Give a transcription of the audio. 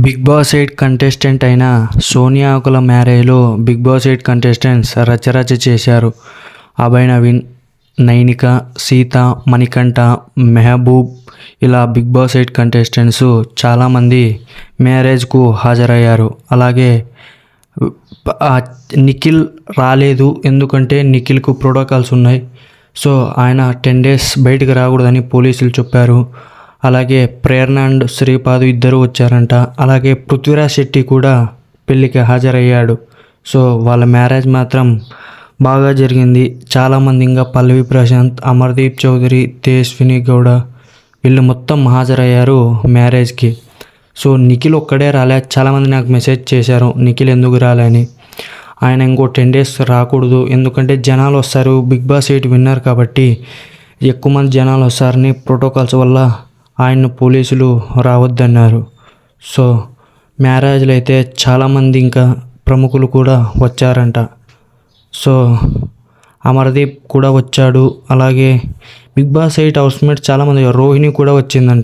Big boss 8 contestant అయిన సోనియా ఆకుల మ్యారేజ్లో big boss 8 contestants రచరచ చేశారు. అభయ్ నవీన్, నైనిక, సీత, మణికంఠ, మెహబూబ్ ఇలా బిగ్ బాస్ 8 కంటెస్టెంట్స్ చాలామంది మ్యారేజ్కు హాజరయ్యారు. అలాగే నిఖిల్ రాలేదు, ఎందుకంటే నిఖిల్కు ప్రోటోకాల్స్ ఉన్నాయి. సో ఆయన 10 days బయటకు రాకూడదని పోలీసులు చెప్పారు. అలాగే ప్రేరణ అండ్ శ్రీపాదు ఇద్దరు వచ్చారంట. అలాగే పృథ్వీరాజ్ శెట్టి కూడా పెళ్ళికి హాజరయ్యాడు. సో వాళ్ళ మ్యారేజ్ మాత్రం బాగా జరిగింది. చాలామంది ఇంకా పల్లవి ప్రశాంత్, అమర్దీప్ చౌదరి, తేజస్విని గౌడ వీళ్ళు మొత్తం హాజరయ్యారు మ్యారేజ్కి. సో నిఖిల్ ఒక్కడే రాలే. చాలామంది నాకు మెసేజ్ చేశారు నిఖిల్ ఎందుకు రాలే అని. ఆయన ఇంకో 10 days రాకూడదు, ఎందుకంటే జనాలు వస్తారు, బిగ్ బాస్ 8 విన్నర్ కాబట్టి ఎక్కువ మంది జనాలు వస్తారని ప్రోటోకాల్స్ వల్ల ఆయన్ను పోలీసులు రావద్దన్నారు. సో మ్యారేజ్లో అయితే చాలామంది ఇంకా ప్రముఖులు కూడా వచ్చారంట. సో అమర్దీప్ కూడా వచ్చాడు. అలాగే బిగ్ బాస్ 8 హౌస్మేట్స్ చాలామంది, రోహిణి కూడా వచ్చిందంట.